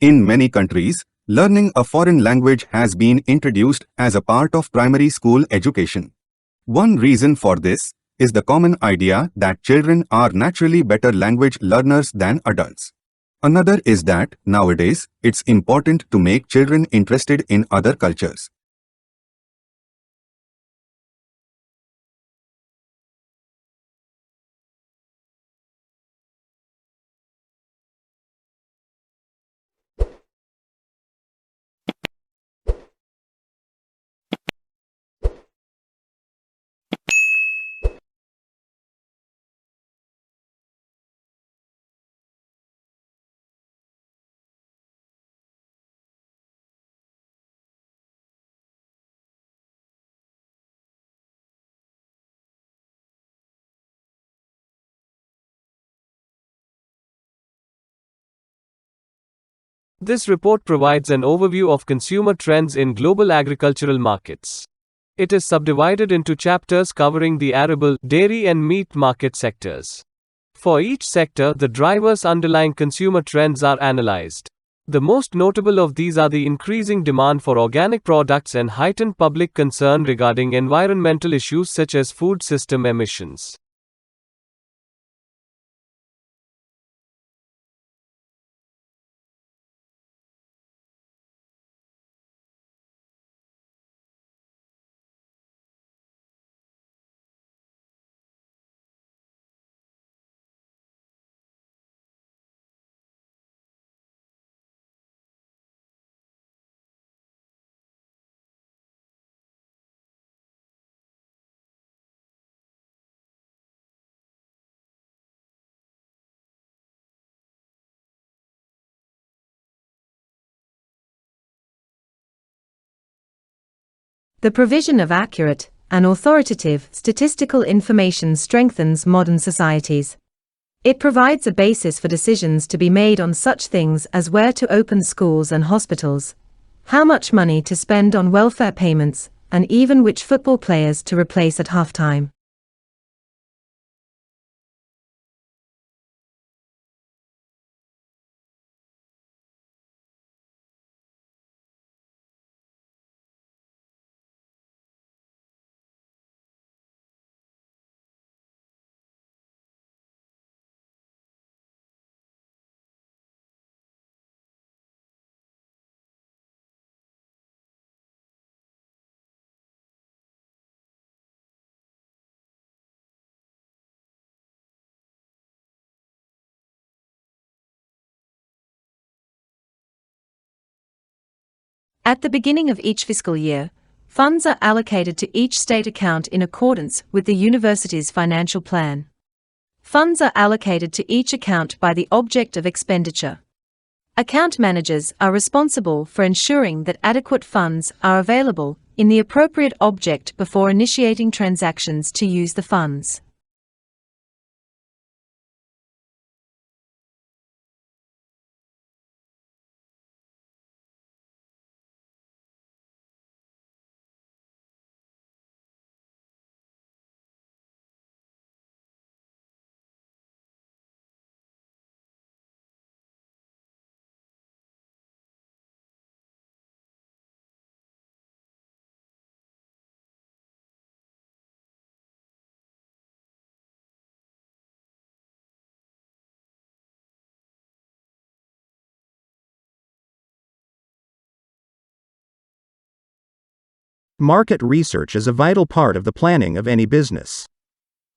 In many countries, learning a foreign language has been introduced as a part of primary school education. One reason for this is the common idea that children are naturally better language learners than adults. Another is that, nowadays, it's important to make children interested in other cultures. This report provides an overview of consumer trends in global agricultural markets. It is subdivided into chapters covering the arable, dairy, and meat market sectors. For each sector, the drivers underlying consumer trends are analyzed. The most notable of these are the increasing demand for organic products and heightened public concern regarding environmental issues such as food system emissions. The provision of accurate and authoritative statistical information strengthens modern societies. It provides a basis for decisions to be made on such things as where to open schools and hospitals, how much money to spend on welfare payments, and even which football players to replace at halftime. At the beginning of each fiscal year, funds are allocated to each state account in accordance with the university's financial plan. Funds are allocated to each account by the object of expenditure. Account managers are responsible for ensuring that adequate funds are available in the appropriate object before initiating transactions to use the funds. Market research is a vital part of the planning of any business.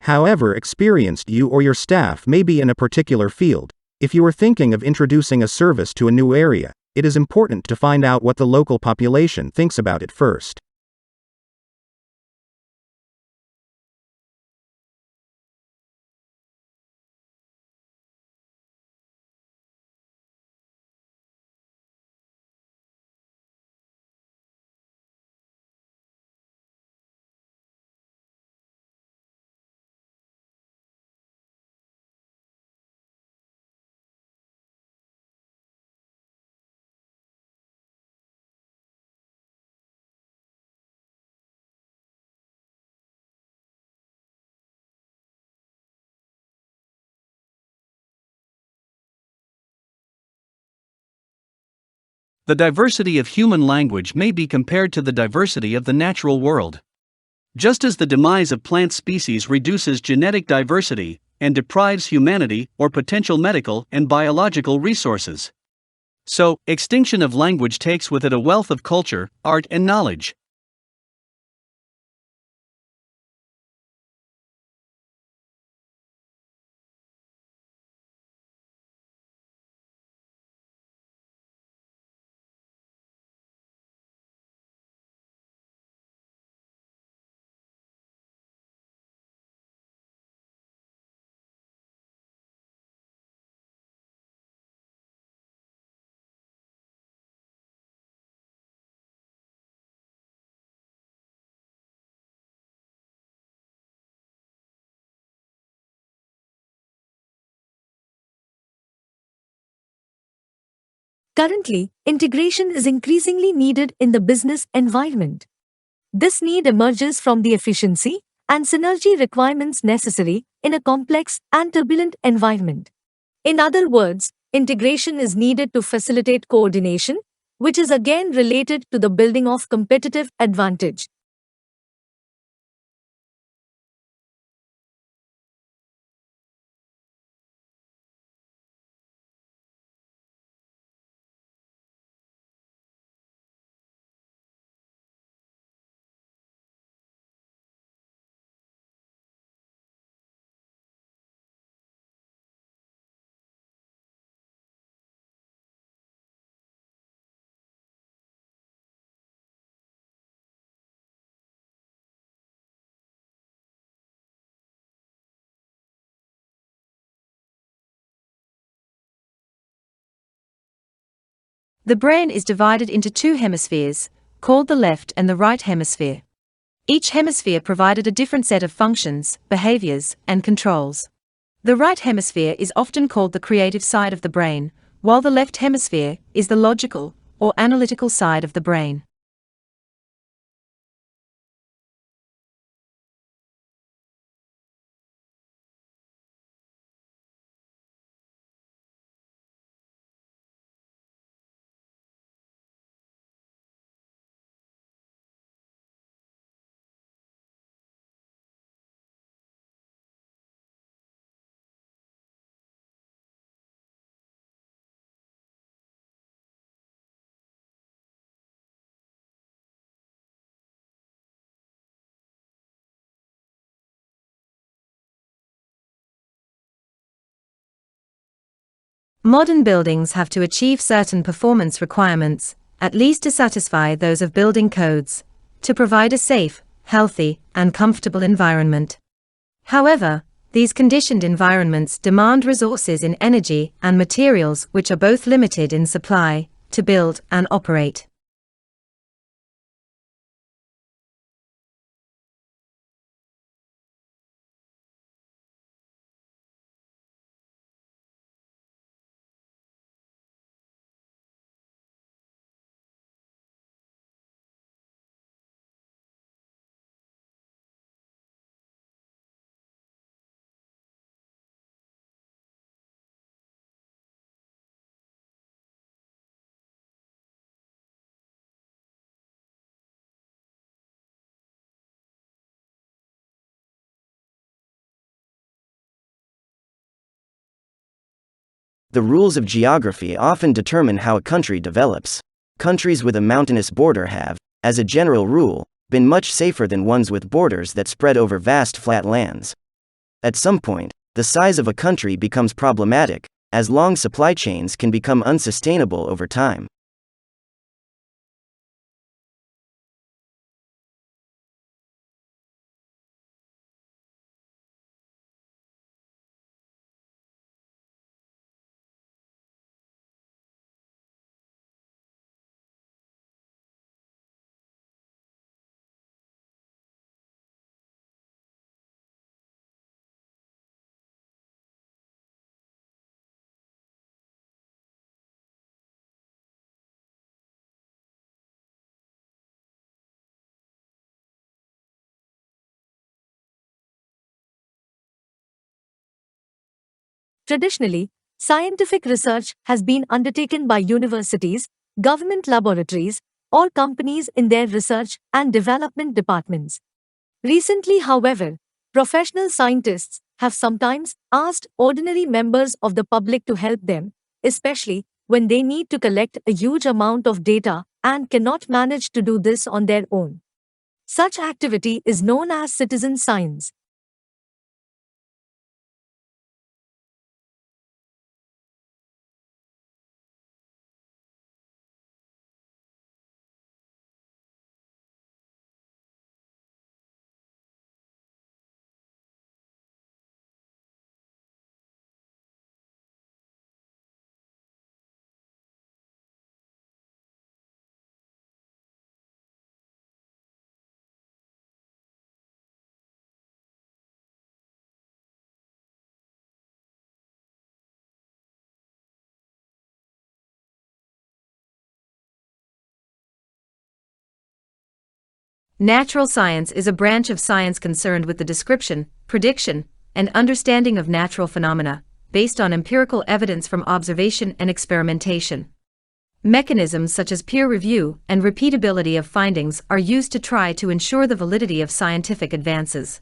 However experienced you or your staff may be in a particular field, if you are thinking of introducing a service to a new area, it is important to find out what the local population thinks about it first. The diversity of human language may be compared to the diversity of the natural world. Just as the demise of plant species reduces genetic diversity and deprives humanity or potential medical and biological resources, so extinction of language takes with it a wealth of culture, art, and knowledge. Currently, integration is increasingly needed in the business environment. This need emerges from the efficiency and synergy requirements necessary in a complex and turbulent environment. In other words, integration is needed to facilitate coordination, which is again related to the building of competitive advantage. The brain is divided into two hemispheres, called the left and the right hemisphere. Each hemisphere provided a different set of functions, behaviors, and controls. The right hemisphere is often called the creative side of the brain, while the left hemisphere is the logical or analytical side of the brain. Modern buildings have to achieve certain performance requirements, at least to satisfy those of building codes, to provide a safe, healthy, and comfortable environment. However, these conditioned environments demand resources in energy and materials which are both limited in supply, to build and operate. The rules of geography often determine how a country develops. Countries with a mountainous border have, as a general rule, been much safer than ones with borders that spread over vast flat lands. At some point, the size of a country becomes problematic, as long supply chains can become unsustainable over time. Traditionally, scientific research has been undertaken by universities government laboratories, or companies in their research and development departments. Recently, however, professional scientists have sometimes asked ordinary members of the public to help them, especially when they need to collect a huge amount of data and cannot manage to do this on their own. Such activity is known as citizen science. Natural science is a branch of science concerned with the description, prediction, and understanding of natural phenomena, based on empirical evidence from observation and experimentation. Mechanisms such as peer review and repeatability of findings are used to try to ensure the validity of scientific advances.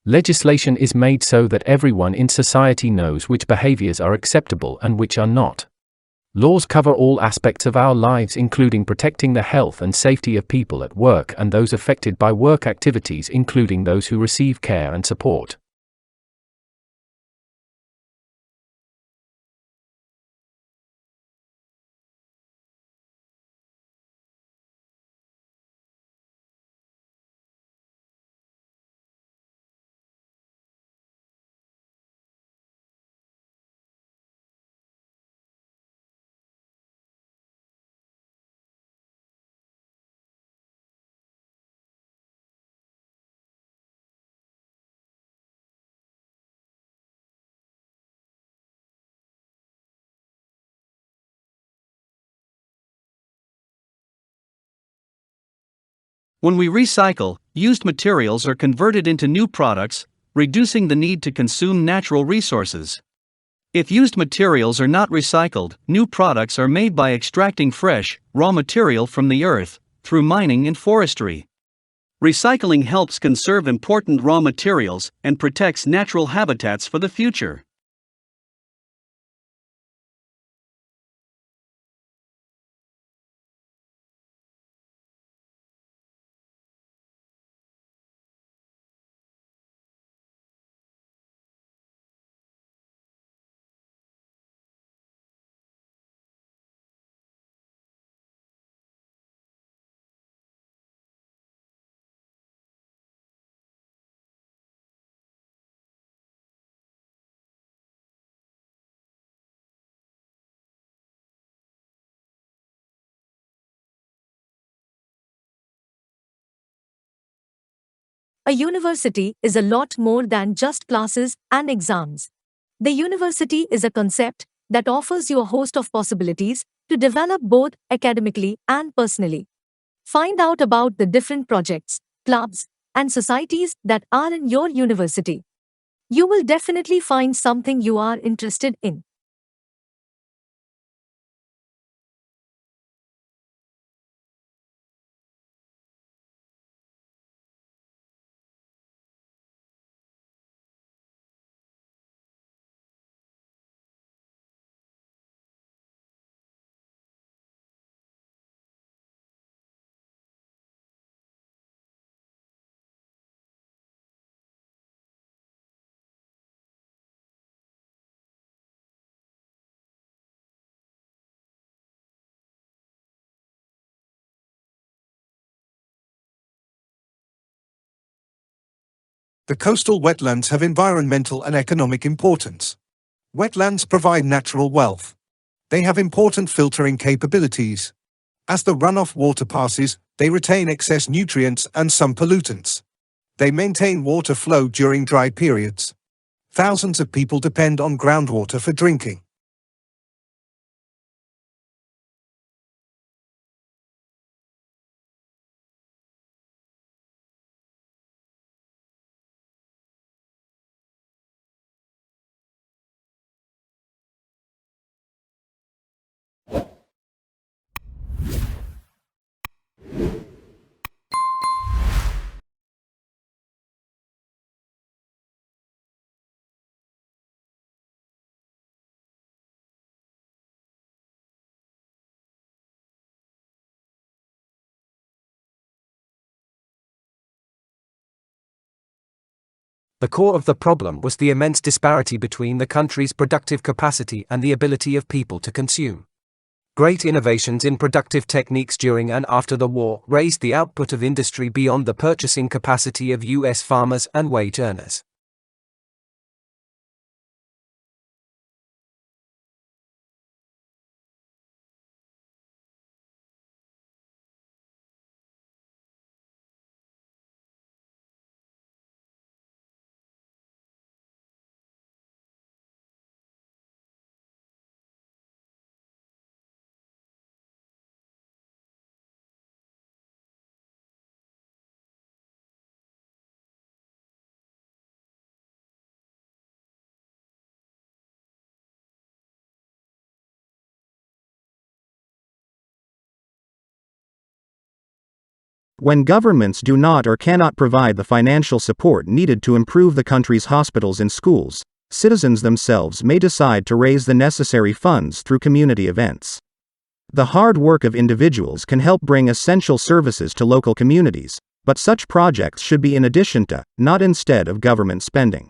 Legislation is made so that everyone in society knows which behaviors are acceptable and which are not. Laws cover all aspects of our lives, including protecting the health and safety of people at work and those affected by work activities, including those who receive care and support. When we recycle, used materials are converted into new products, reducing the need to consume natural resources. If used materials are not recycled, new products are made by extracting fresh, raw material from the earth, through mining and forestry. Recycling helps conserve important raw materials and protects natural habitats for the future. A university is a lot more than just classes and exams. The university is a concept that offers you a host of possibilities to develop both academically and personally. Find out about the different projects, clubs, and societies that are in your university. You will definitely find something you are interested in. The coastal wetlands have environmental and economic importance. Wetlands provide natural wealth. They have important filtering capabilities. As the runoff water passes, they retain excess nutrients and some pollutants. They maintain water flow during dry periods. Thousands of people depend on groundwater for drinking. The core of the problem was the immense disparity between the country's productive capacity and the ability of people to consume. Great innovations in productive techniques during and after the war raised the output of industry beyond the purchasing capacity of U.S. farmers and wage earners. When governments do not or cannot provide the financial support needed to improve the country's hospitals and schools, citizens themselves may decide to raise the necessary funds through community events. The hard work of individuals can help bring essential services to local communities, but such projects should be in addition to, not instead of government spending.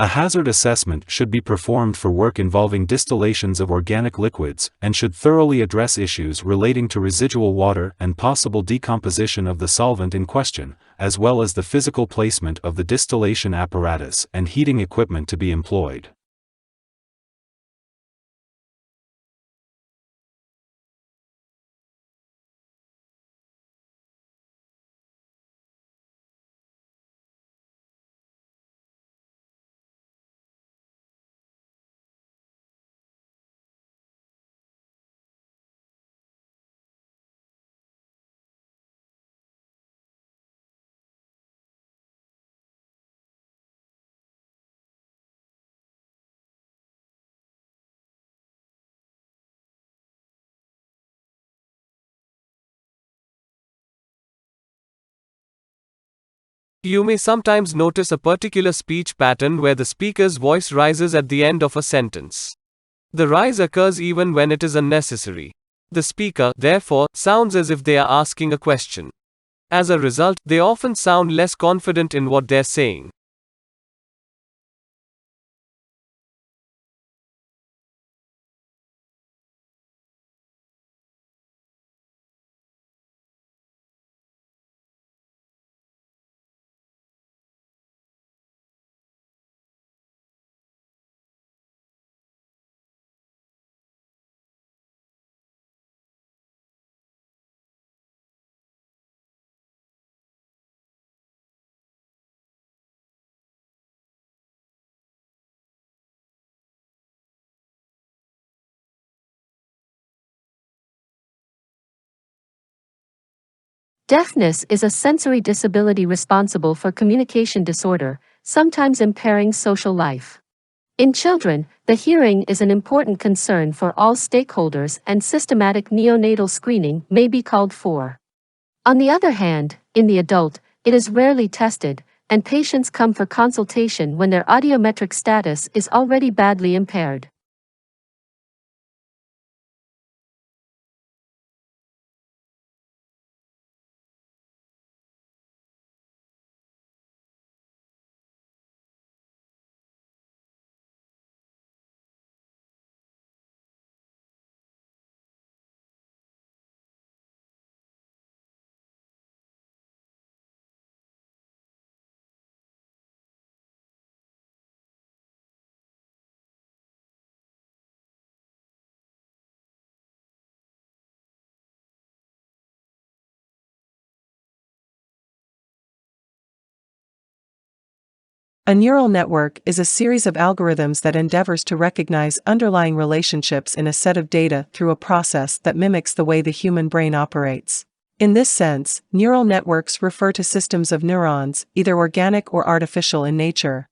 A hazard assessment should be performed for work involving distillations of organic liquids and should thoroughly address issues relating to residual water and possible decomposition of the solvent in question, as well as the physical placement of the distillation apparatus and heating equipment to be employed. You may sometimes notice a particular speech pattern where the speaker's voice rises at the end of a sentence. The rise occurs even when it is unnecessary. The speaker, therefore, sounds as if they are asking a question. As a result, they often sound less confident in what they're saying. Deafness is a sensory disability responsible for communication disorder, sometimes impairing social life. In children, the hearing is an important concern for all stakeholders and systematic neonatal screening may be called for. On the other hand, in the adult, it is rarely tested, and patients come for consultation when their audiometric status is already badly impaired. A neural network is a series of algorithms that endeavors to recognize underlying relationships in a set of data through a process that mimics the way the human brain operates. In this sense, neural networks refer to systems of neurons, either organic or artificial in nature.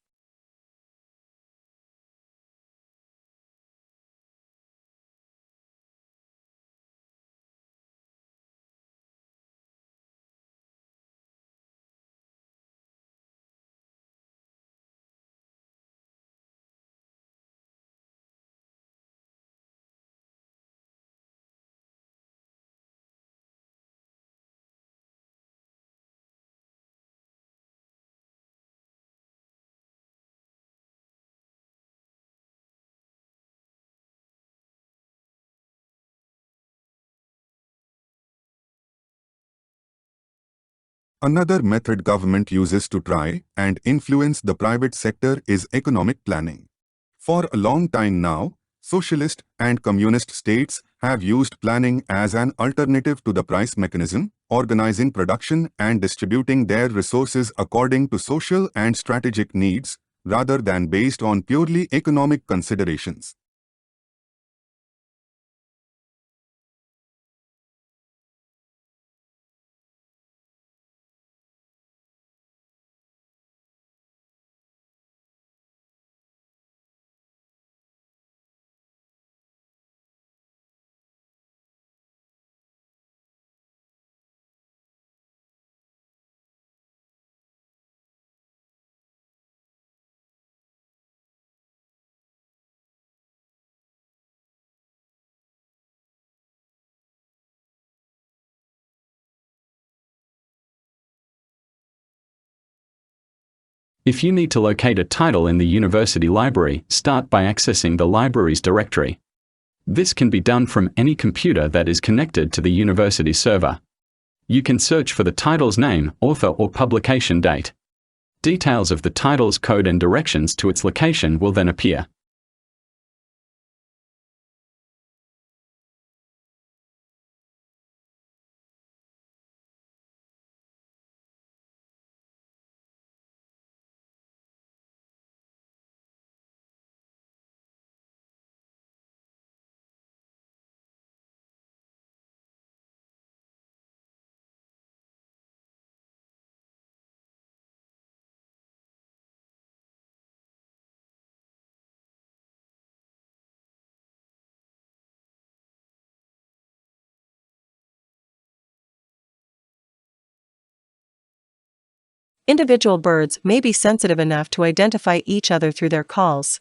Another method government uses to try and influence the private sector is economic planning. For a long time now, socialist and communist states have used planning as an alternative to the price mechanism, organizing production and distributing their resources according to social and strategic needs, rather than based on purely economic considerations. If you need to locate a title in the university library, start by accessing the library's directory. This can be done from any computer that is connected to the university server. You can search for the title's name, author, or publication date. Details of the title's code and directions to its location will then appear. Individual birds may be sensitive enough to identify each other through their calls.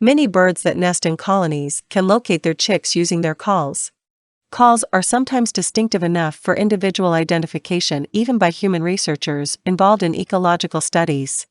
Many birds that nest in colonies can locate their chicks using their calls. Calls are sometimes distinctive enough for individual identification even by human researchers involved in ecological studies.